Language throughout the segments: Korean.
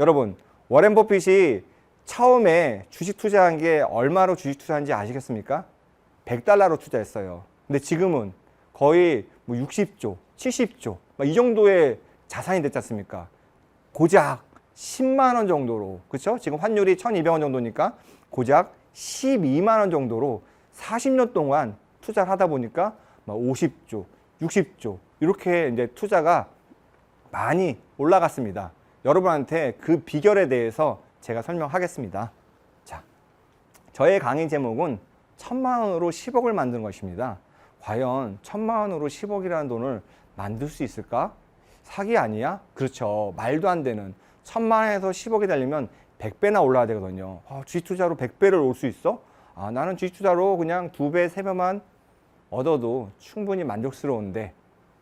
여러분, 워렌 버핏이 처음에 주식 투자한 게 얼마로 주식 투자한지 아시겠습니까? 100달러로 투자했어요. 근데 지금은 거의 뭐 60조, 70조 이 정도의 자산이 됐지 않습니까? 고작 10만 원 정도로, 그렇죠? 지금 환율이 1,200원 정도니까 고작 12만 원 정도로 40년 동안 투자를 하다 보니까 막 50조, 60조 이렇게 이제 투자가 많이 올라갔습니다. 여러분한테 그 비결에 대해서 제가 설명하겠습니다. 자, 저의 강의 제목은 1,000만 원으로 10억을 만드는 것입니다. 과연 1,000만 원으로 10억이라는 돈을 만들 수 있을까? 사기 아니야? 그렇죠. 말도 안 되는 1,000만 원에서 10억이 되려면 100배나 올라야 되거든요. 주식 투자로 100배를 올 수 있어? 나는 주식 투자로 그냥 2배, 3배만 얻어도 충분히 만족스러운데,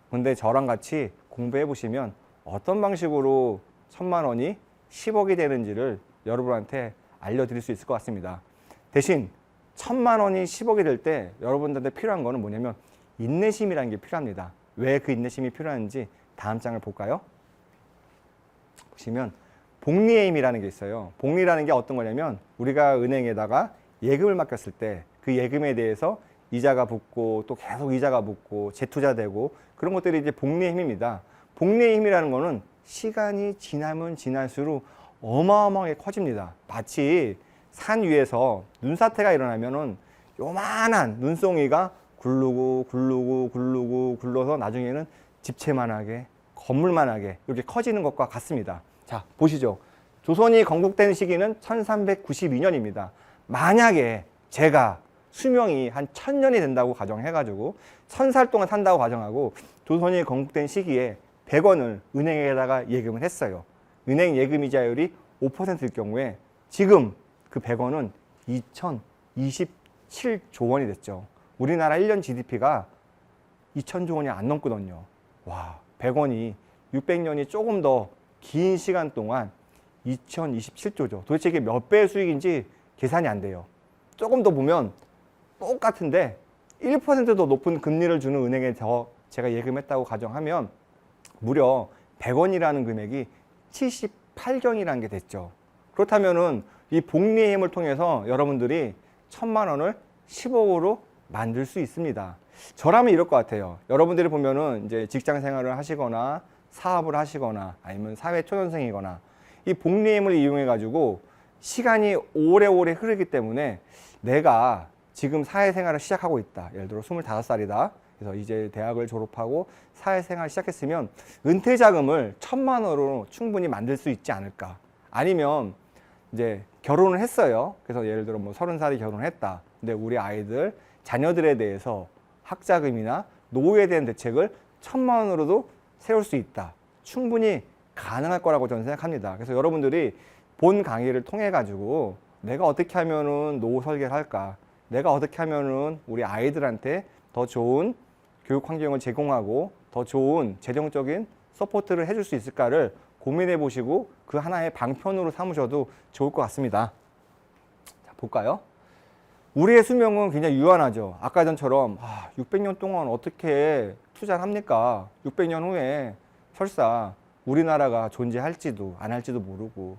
근데 저랑 같이 공부해 보시면 어떤 방식으로 1,000만 원이 10억이 되는지를 여러분한테 알려드릴 수 있을 것 같습니다. 대신 1,000만 원이 10억이 될 때 여러분들한테 필요한 거는 뭐냐면 인내심이라는 게 필요합니다. 왜 그 인내심이 필요한지 다음 장을 볼까요? 보시면 복리의 힘이라는 게 있어요. 복리라는 게 어떤 거냐면 우리가 은행에다가 예금을 맡겼을 때 그 예금에 대해서 이자가 붙고 또 계속 이자가 붙고 재투자되고 그런 것들이 이제 복리의 힘입니다. 복리의 힘이라는 거는 시간이 지나면 지날수록 어마어마하게 커집니다. 마치 산 위에서 눈사태가 일어나면은 요만한 눈송이가 굴르고 굴러서 나중에는 집채만하게 건물만하게 이렇게 커지는 것과 같습니다. 자, 보시죠. 조선이 건국된 시기는 1392년입니다. 만약에 제가 수명이 한 1000년이 된다고 가정해가지고 1000살 동안 산다고 가정하고 조선이 건국된 시기에 100원을 은행에다가 예금을 했어요. 은행 예금 이자율이 5%일 경우에 지금 그 100원은 2027조 원이 됐죠. 우리나라 1년 GDP가 2000조 원이 안 넘거든요. 와, 100원이 600년이 조금 더 긴 시간 동안 2027조죠. 도대체 이게 몇 배의 수익인지 계산이 안 돼요. 조금 더 보면 똑같은데 1%더 높은 금리를 주는 은행에 제가 예금했다고 가정하면 무려 100원이라는 금액이 78경이라는 게 됐죠. 그렇다면은 이 복리의 힘을 통해서 여러분들이 1,000만 원을 10억으로 만들 수 있습니다. 저라면 이럴 것 같아요. 여러분들이 보면은 이제 직장 생활을 하시거나 사업을 하시거나 아니면 사회 초년생이거나 이 복리의 힘을 이용해 가지고 시간이 오래오래 흐르기 때문에 내가 지금 사회생활을 시작하고 있다. 예를 들어 25살이다. 그래서 이제 대학을 졸업하고 사회생활을 시작했으면 은퇴자금을 1,000만 원으로 충분히 만들 수 있지 않을까. 아니면 이제 결혼을 했어요. 그래서 예를 들어 뭐 30살이 결혼을 했다. 근데 우리 아이들, 자녀들에 대해서 학자금이나 노후에 대한 대책을 1,000만 원으로도 세울 수 있다. 충분히 가능할 거라고 저는 생각합니다. 그래서 여러분들이 본 강의를 통해 가지고 내가 어떻게 하면은 노후 설계를 할까? 내가 어떻게 하면은 우리 아이들한테 더 좋은 교육 환경을 제공하고 더 좋은 재정적인 서포트를 해줄 수 있을까를 고민해 보시고 그 하나의 방편으로 삼으셔도 좋을 것 같습니다. 자, 볼까요? 우리의 수명은 굉장히 유한하죠. 아까 전처럼 600년 동안 어떻게 투자를 합니까? 600년 후에 설사 우리나라가 존재할지도 안 할지도 모르고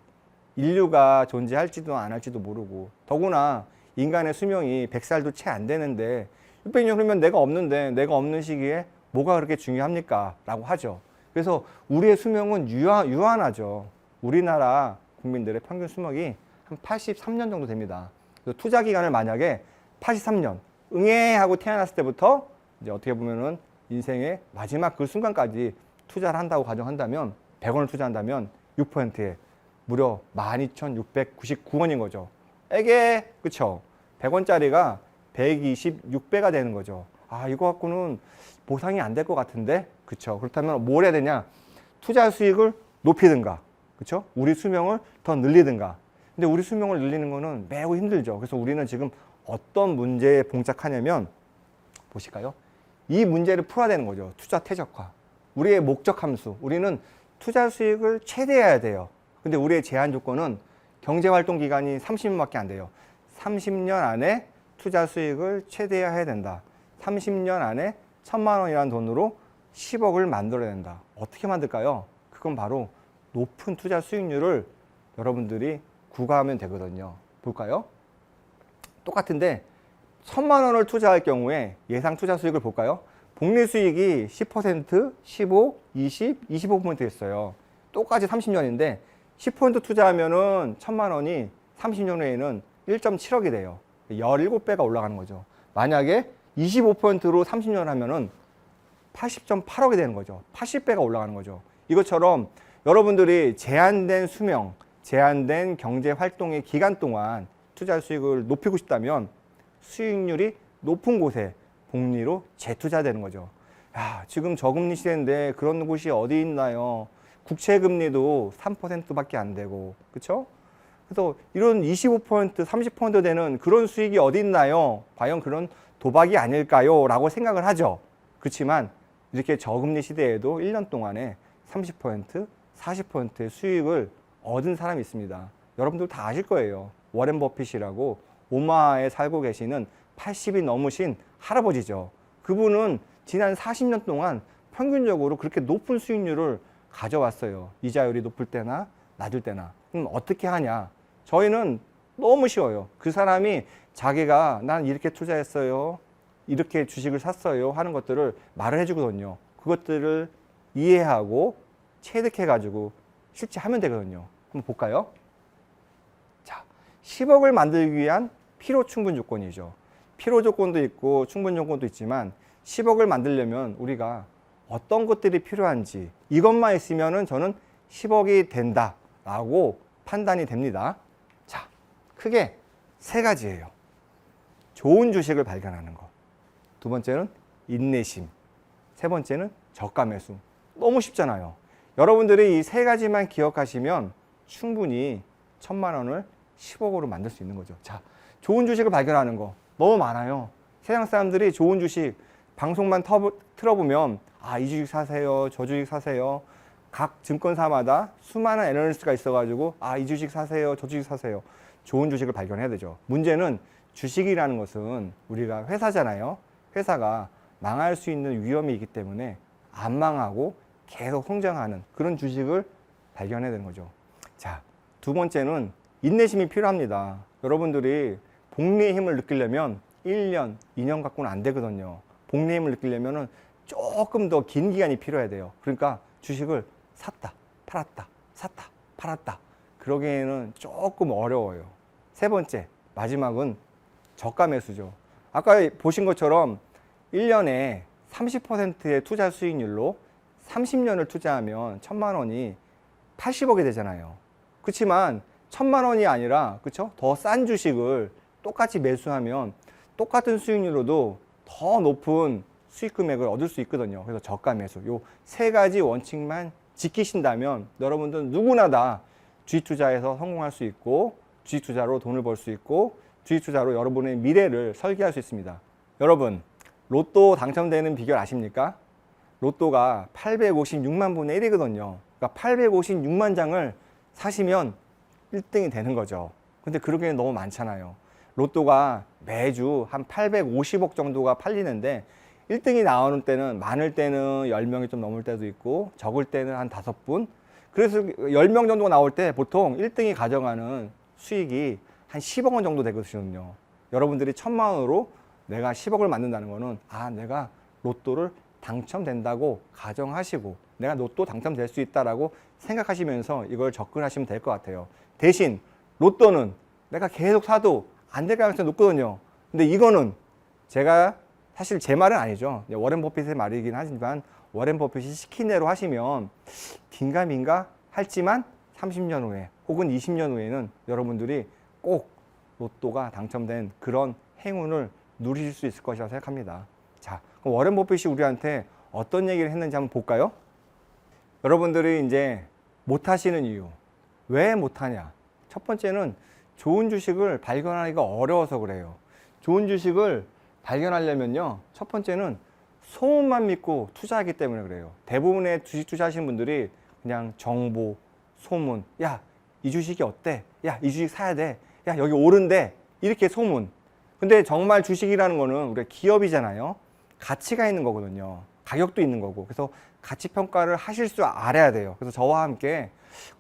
인류가 존재할지도 안 할지도 모르고 더구나 인간의 수명이 100살도 채 안 되는데 600년 후면 내가 없는데 내가 없는 시기에 뭐가 그렇게 중요합니까? 라고 하죠. 그래서 우리의 수명은 유한하죠. 우리나라 국민들의 평균 수명이 한 83년 정도 됩니다. 그래서 투자 기간을 만약에 83년 응애 하고 태어났을 때부터 이제 어떻게 보면은 인생의 마지막 그 순간까지 투자를 한다고 가정한다면 100원을 투자한다면 6%에 무려 12,699원인 거죠. 에게 그쵸? 100원짜리가 126배가 되는 거죠. 이거 갖고는 보상이 안 될 것 같은데 그쵸? 그렇다면 뭘 해야 되냐? 투자 수익을 높이든가 그쵸? 우리 수명을 더 늘리든가. 근데 우리 수명을 늘리는 거는 매우 힘들죠. 그래서 우리는 지금 어떤 문제에 봉착하냐면 보실까요? 이 문제를 풀어야 되는 거죠. 투자 최적화. 우리의 목적 함수. 우리는 투자 수익을 최대해야 돼요. 근데 우리의 제한 조건은 경제활동 기간이 30년밖에 안 돼요. 30년 안에 투자 수익을 최대해야 된다. 30년 안에 1,000만 원이라는 돈으로 10억을 만들어야 된다. 어떻게 만들까요? 그건 바로 높은 투자 수익률을 여러분들이 구가하면 되거든요. 볼까요? 똑같은데 1,000만 원을 투자할 경우에 예상 투자 수익을 볼까요? 복리 수익이 10%, 15, 20, 25%였어요. 똑같이 30년인데 10% 투자하면은 1,000만 원이 30년 후에는 1.7억이 돼요. 17배가 올라가는 거죠. 만약에 25%로 30년 하면은 80.8억이 되는 거죠. 80배가 올라가는 거죠. 이것처럼 여러분들이 제한된 수명, 제한된 경제 활동의 기간 동안 투자 수익을 높이고 싶다면 수익률이 높은 곳에 복리로 재투자되는 거죠. 야, 지금 저금리 시대인데 그런 곳이 어디 있나요? 국채 금리도 3%밖에 안 되고, 그렇죠? 그래서 이런 25%, 30% 되는 그런 수익이 어디 있나요? 과연 그런 도박이 아닐까요? 라고 생각을 하죠. 그렇지만 이렇게 저금리 시대에도 1년 동안에 30%, 40%의 수익을 얻은 사람이 있습니다. 여러분들 다 아실 거예요. 워렌 버핏이라고 오마하에 살고 계시는 80이 넘으신 할아버지죠. 그분은 지난 40년 동안 평균적으로 그렇게 높은 수익률을 가져왔어요. 이자율이 높을 때나 낮을 때나. 그럼 어떻게 하냐? 저희는 너무 쉬워요. 그 사람이 자기가 난 이렇게 투자했어요, 이렇게 주식을 샀어요 하는 것들을 말을 해주거든요. 그것들을 이해하고 체득해가지고 실제 하면 되거든요. 한번 볼까요? 자, 10억을 만들기 위한 필요 충분 조건이죠. 필요 조건도 있고 충분 조건도 있지만 10억을 만들려면 우리가 어떤 것들이 필요한지 이것만 있으면은 저는 10억이 된다라고 판단이 됩니다. 자, 크게 세 가지예요. 좋은 주식을 발견하는 것. 두 번째는 인내심. 세 번째는 저가 매수. 너무 쉽잖아요. 여러분들이 이 세 가지만 기억하시면 충분히 1,000만 원을 10억으로 만들 수 있는 거죠. 자, 좋은 주식을 발견하는 거 너무 많아요. 세상 사람들이 좋은 주식 방송만 틀어보면 아, 이 주식 사세요, 저 주식 사세요. 각 증권사마다 수많은 애널리스트가 있어가지고 아, 이 주식 사세요, 저 주식 사세요. 좋은 주식을 발견해야 되죠. 문제는 주식이라는 것은 우리가 회사잖아요. 회사가 망할 수 있는 위험이 있기 때문에 안 망하고 계속 성장하는 그런 주식을 발견해야 되는 거죠. 자, 두 번째는 인내심이 필요합니다. 여러분들이 복리의 힘을 느끼려면 1년, 2년 갖고는 안 되거든요. 복리의 힘을 느끼려면 조금 더 긴 기간이 필요해야 돼요. 그러니까 주식을 샀다, 팔았다, 샀다, 팔았다. 그러기에는 조금 어려워요. 세 번째, 마지막은 저가 매수죠. 아까 보신 것처럼 1년에 30%의 투자 수익률로 30년을 투자하면 1,000만 원이 80억이 되잖아요. 그렇지만 1,000만 원이 아니라 그렇죠? 더 싼 주식을 똑같이 매수하면 똑같은 수익률로도 더 높은 수익 금액을 얻을 수 있거든요. 그래서 저가 매수. 요 세 가지 원칙만 지키신다면 여러분들 누구나 다 주식 투자에서 성공할 수 있고 주식 투자로 돈을 벌 수 있고 주식 투자로 여러분의 미래를 설계할 수 있습니다. 여러분, 로또 당첨되는 비결 아십니까? 로또가 856만 분의 1이거든요. 그러니까 856만 장을 사시면 1등이 되는 거죠. 근데 그러기엔 너무 많잖아요. 로또가 매주 한 850억 정도가 팔리는데 1등이 나오는 때는 많을 때는 10명이 좀 넘을 때도 있고 적을 때는 한 5분. 그래서 10명 정도가 나올 때 보통 1등이 가져가는 수익이 한 10억 원 정도 되거든요. 여러분들이 1,000만 원으로 내가 10억을 만든다는 거는 아, 내가 로또를 당첨된다고 가정하시고 내가 로또 당첨될 수 있다라고 생각하시면서 이걸 접근하시면 될 것 같아요. 대신 로또는 내가 계속 사도 안 될 가능성이 높거든요. 근데 이거는 제가 사실 제 말은 아니죠. 워렌 버핏의 말이긴 하지만 워렌 버핏이 시킨 대로 하시면 긴가민가 할지만 30년 후에 혹은 20년 후에는 여러분들이 꼭 로또가 당첨된 그런 행운을 누리실 수 있을 것이라고 생각합니다. 자, 그럼 워렌 버핏이 우리한테 어떤 얘기를 했는지 한번 볼까요? 여러분들이 이제 못하시는 이유, 왜 못하냐? 첫 번째는 좋은 주식을 발견하기가 어려워서 그래요. 좋은 주식을 발견하려면요, 첫 번째는 소문만 믿고 투자하기 때문에 그래요. 대부분의 주식 투자하시는 분들이 그냥 정보, 소문, 야, 이 주식이 어때? 야, 이 주식 사야 돼. 야, 여기 오른대. 이렇게 소문. 근데 정말 주식이라는 거는 우리가 기업이잖아요. 가치가 있는 거거든요. 가격도 있는 거고. 그래서 가치 평가를 하실 줄 알아야 돼요. 그래서 저와 함께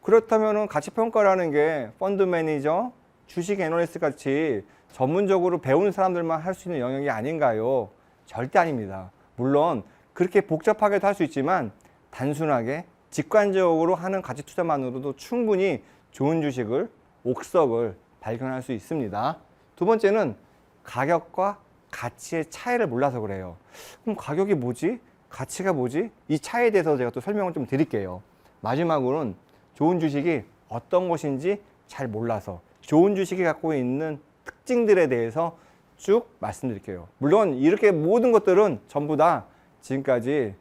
그렇다면은 가치 평가라는 게 펀드 매니저, 주식 애널리스트 같이 전문적으로 배운 사람들만 할 수 있는 영역이 아닌가요? 절대 아닙니다. 물론 그렇게 복잡하게도 할 수 있지만 단순하게 직관적으로 하는 가치 투자만으로도 충분히 좋은 주식을, 옥석을 발견할 수 있습니다. 두 번째는 가격과 가치의 차이를 몰라서 그래요. 그럼 가격이 뭐지? 가치가 뭐지? 이 차이에 대해서 제가 또 설명을 좀 드릴게요. 마지막으로는 좋은 주식이 어떤 것인지 잘 몰라서 좋은 주식이 갖고 있는 특징들에 대해서 쭉 말씀드릴게요. 물론 이렇게 모든 것들은 전부 다 지금까지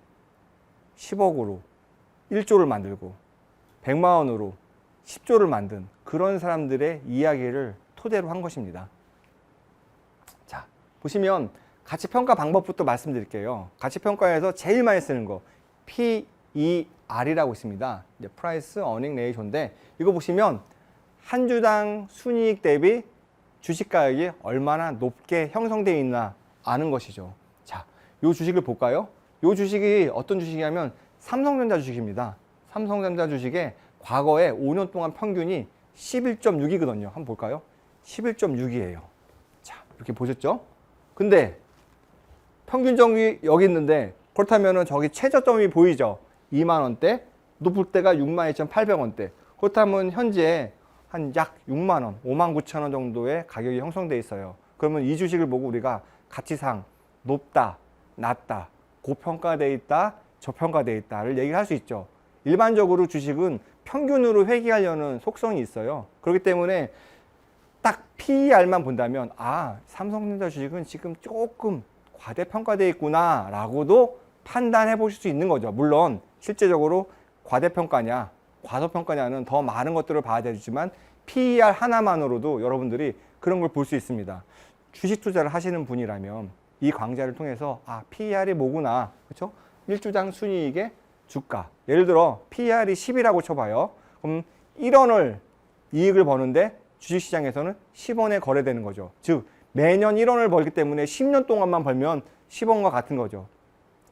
10억으로 1조를 만들고 100만 원으로 10조를 만든 그런 사람들의 이야기를 토대로 한 것입니다. 자, 보시면 가치평가 방법부터 말씀드릴게요. 가치평가에서 제일 많이 쓰는 거 PER이라고 있습니다. 이제 Price Earning Ratio인데 이거 보시면 한 주당 순이익 대비 주식 가격이 얼마나 높게 형성되어 있나 아는 것이죠. 자, 이 주식을 볼까요? 이 주식이 어떤 주식이냐면 삼성전자 주식입니다. 삼성전자 주식의 과거에 5년 동안 평균이 11.6이거든요. 한번 볼까요? 11.6이에요. 자, 이렇게 보셨죠? 근데 평균점이 여기 있는데 그렇다면은 저기 최저점이 보이죠? 2만 원대, 높을 때가 62,800원대. 그렇다면 현재 한 약 6만 원, 5만 9천 원 정도의 가격이 형성돼 있어요. 그러면 이 주식을 보고 우리가 가치상 높다, 낮다, 고평가돼 있다, 저평가돼 있다를 얘기할 수 있죠. 일반적으로 주식은 평균으로 회귀하려는 속성이 있어요. 그렇기 때문에 딱 PER만 본다면 아, 삼성전자 주식은 지금 조금 과대평가되어 있구나 라고도 판단해 보실 수 있는 거죠. 물론 실제적으로 과대평가냐 과소평가냐는 더 많은 것들을 봐야 되지만 PER 하나만으로도 여러분들이 그런 걸 볼 수 있습니다. 주식 투자를 하시는 분이라면 이 강좌를 통해서 아, PER이 뭐구나, 그렇죠? 1주당 순이익의 주가, 예를 들어 PER이 10이라고 쳐봐요. 그럼 1원을 이익을 버는데 주식시장에서는 10원에 거래되는 거죠. 즉 매년 1원을 벌기 때문에 10년 동안만 벌면 10원과 같은 거죠.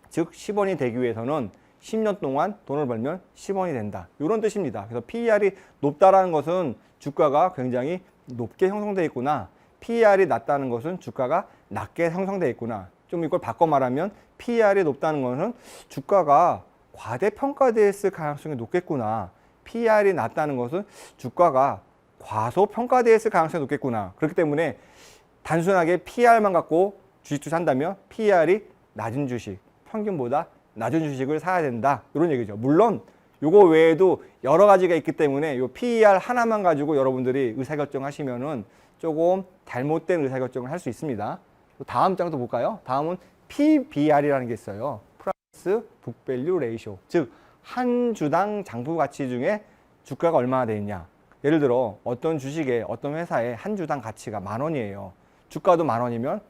즉 10원이 되기 위해서는 10년 동안 돈을 벌면 10원이 된다. 이런 뜻입니다. 그래서 PER이 높다라는 것은 주가가 굉장히 높게 형성되어 있구나. PER이 낮다는 것은 주가가 낮게 형성되어 있구나. 좀 이걸 바꿔 말하면 PER이 높다는 것은 주가가 과대평가되어 있을 가능성이 높겠구나. PER이 낮다는 것은 주가가 과소평가되어 있을 가능성이 높겠구나. 그렇기 때문에 단순하게 PER만 갖고 주식 투자한다면 PER이 낮은 주식, 평균보다 낮은 주식을 사야 된다. 이런 얘기죠. 물론 요거 외에도 여러 가지가 있기 때문에 요 PER 하나만 가지고 여러분들이 의사결정 하시면은 조금 잘못된 의사결정을 할 수 있습니다. 다음 장도 볼까요? 다음은 PBR이라는 게 있어요. Price Book Value Ratio. 즉, 한 주당 장부 가치 중에 주가가 얼마나 돼 있냐. 예를 들어 어떤 주식에 어떤 회사의 한 주당 가치가 10,000원이에요. 주가도 10,000원이면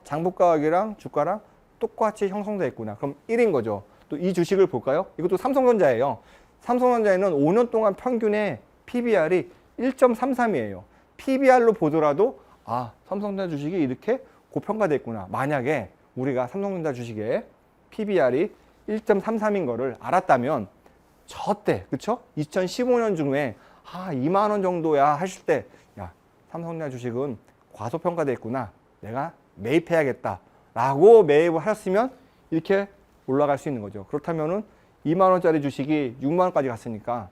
장부 가격이랑 주가랑 똑같이 형성되어 있구나. 그럼 1인 거죠. 또 이 주식을 볼까요? 이것도 삼성전자예요. 삼성전자에는 5년 동안 평균의 PBR이 1.33이에요. PBR로 보더라도 아, 삼성전자 주식이 이렇게 고평가되어 있구나. 만약에 우리가 삼성전자 주식의 PBR이 1.33인 거를 알았다면 저때, 그쵸? 2015년 중에 2만 원 정도야 하실 때, 야, 삼성전자 주식은 과소평가되어 있구나. 내가 매입해야겠다. 라고 매입을 하셨으면 이렇게 올라갈 수 있는 거죠. 그렇다면은 2만 원짜리 주식이 6만 원까지 갔으니까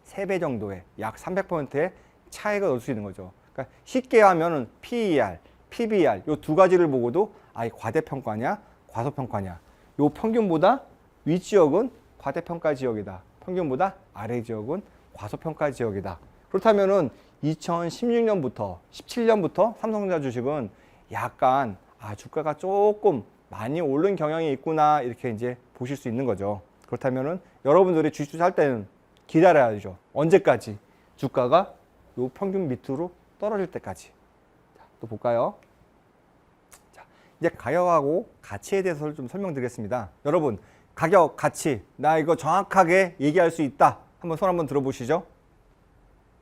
3배 정도의 약 300%의 차이가 넣을 수 있는 거죠. 그러니까 쉽게 하면은 PER, PBR 요 두 가지를 보고도 아, 이 과대평가냐, 과소평가냐. 요 평균보다 위 지역은 과대평가 지역이다. 평균보다 아래 지역은 과소평가 지역이다. 그렇다면은 2016년부터 17년부터 삼성전자 주식은 약간 주가가 조금 많이 오른 경향이 있구나 이렇게 이제 보실 수 있는 거죠. 그렇다면은 여러분들이 주식 투자할 때는 기다려야죠. 언제까지? 주가가 요 평균 밑으로 떨어질 때까지. 자, 또 볼까요? 자, 이제 가격하고 가치에 대해서 좀 설명드리겠습니다. 여러분, 가격, 가치, 나 이거 정확하게 얘기할 수 있다. 한번 손 한번 들어보시죠.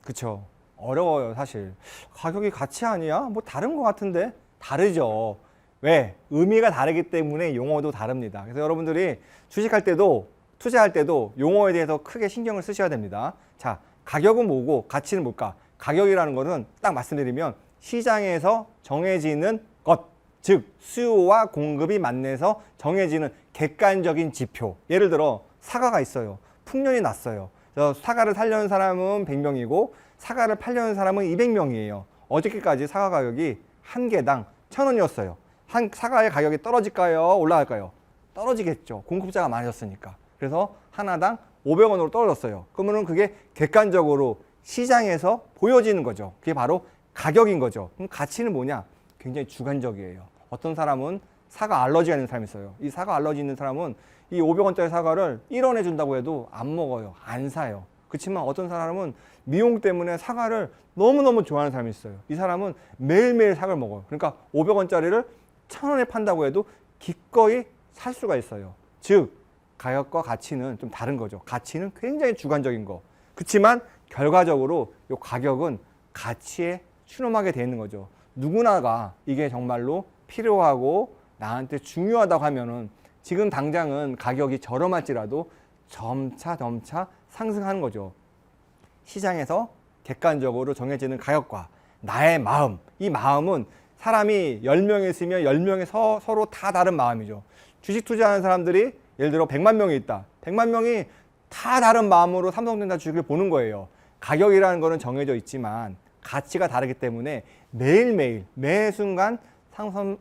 그쵸? 어려워요, 사실. 가격이 가치 아니야? 뭐 다른 것 같은데? 다르죠. 왜? 의미가 다르기 때문에 용어도 다릅니다. 그래서 여러분들이 주식할 때도 투자할 때도 용어에 대해서 크게 신경을 쓰셔야 됩니다. 자, 가격은 뭐고 가치는 뭘까? 가격이라는 것은 딱 말씀드리면 시장에서 정해지는 것, 즉 수요와 공급이 만나서 정해지는 객관적인 지표. 예를 들어 사과가 있어요. 풍년이 났어요. 그래서 사과를 사려는 사람은 100명이고 사과를 팔려는 사람은 200명이에요. 어저께까지 사과 가격이 한 개당 1,000원이었어요. 한 사과의 가격이 떨어질까요? 올라갈까요? 떨어지겠죠. 공급자가 많아졌으니까. 그래서 하나당 500원으로 떨어졌어요. 그러면 그게 객관적으로 시장에서 보여지는 거죠. 그게 바로 가격인 거죠. 그럼 가치는 뭐냐? 굉장히 주관적이에요. 어떤 사람은 사과 알러지가 있는 사람이 있어요. 이 사과 알러지 있는 사람은 이 500원짜리 사과를 1원에 준다고 해도 안 먹어요. 안 사요. 그렇지만 어떤 사람은 미용 때문에 사과를 너무너무 좋아하는 사람이 있어요. 이 사람은 매일매일 사과를 먹어요. 그러니까 500원짜리를 1,000원에 판다고 해도 기꺼이 살 수가 있어요. 즉 가격과 가치는 좀 다른 거죠. 가치는 굉장히 주관적인 거. 그렇지만 결과적으로 이 가격은 가치에 추념하게 되어 있는 거죠. 누구나가 이게 정말로 필요하고 나한테 중요하다고 하면은 지금 당장은 가격이 저렴할지라도 점차 상승하는 거죠. 시장에서 객관적으로 정해지는 가격과 나의 마음, 이 마음은 사람이 10명이 있으면 10명이 서로 다 다른 마음이죠. 주식 투자하는 사람들이 예를 들어 100만 명이 있다. 100만 명이 다 다른 마음으로 삼성전자 주식을 보는 거예요. 가격이라는 거는 정해져 있지만 가치가 다르기 때문에 매일매일 매 순간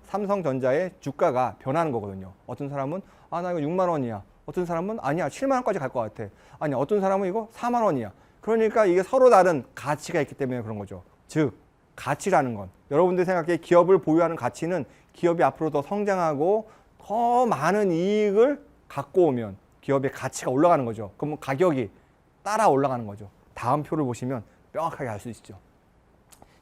삼성전자의 주가가 변하는 거거든요. 어떤 사람은 나 이거 6만 원이야. 어떤 사람은 아니야 7만 원까지 갈 것 같아. 아니 어떤 사람은 이거 4만 원이야. 그러니까 이게 서로 다른 가치가 있기 때문에 그런 거죠. 즉 가치라는 건 여러분들 생각해 기업을 보유하는 가치는 기업이 앞으로 더 성장하고 더 많은 이익을 갖고 오면 기업의 가치가 올라가는 거죠. 그러면 가격이 따라 올라가는 거죠. 다음 표를 보시면 명확하게 알 수 있죠.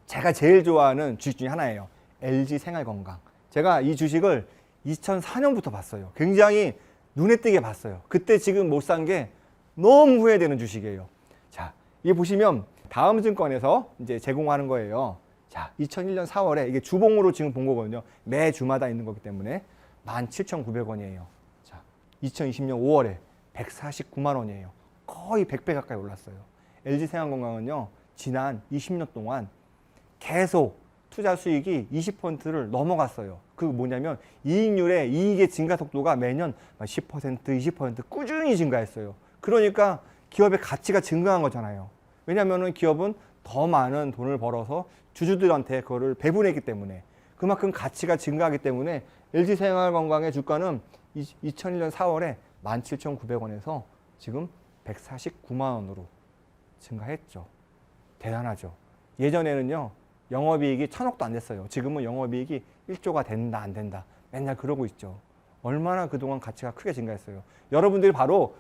제가 제일 좋아하는 주식 중에 하나예요. LG생활건강. 제가 이 주식을 2004년부터 봤어요. 굉장히 눈에 띄게 봤어요. 그때 지금 못 산 게 너무 후회되는 주식이에요. 자, 이 보시면 다음 증권에서 이제 제공하는 거예요. 자, 2001년 4월에 이게 주봉으로 지금 본 거거든요. 매 주마다 있는 거기 때문에 17,900원이에요. 자, 2020년 5월에 149만 원이에요. 거의 100배 가까이 올랐어요. LG생활건강은요, 지난 20년 동안 계속 투자 수익이 20%를 넘어갔어요. 그 뭐냐면 이익률의 이익의 증가 속도가 매년 10%, 20% 꾸준히 증가했어요. 그러니까 기업의 가치가 증가한 거잖아요. 왜냐하면 기업은 더 많은 돈을 벌어서 주주들한테 그거를 배분했기 때문에 그만큼 가치가 증가하기 때문에 LG생활건강의 주가는 2001년 4월에 17,900원에서 지금 149만 원으로 증가했죠. 대단하죠. 예전에는요. 영업이익이 1,000억도 안 됐어요. 지금은 영업이익이 1조가 된다 안 된다 맨날 그러고 있죠. 얼마나 그동안 가치가 크게 증가했어요. 여러분들이 바로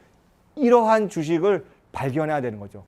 이러한 주식을 발견해야 되는 거죠.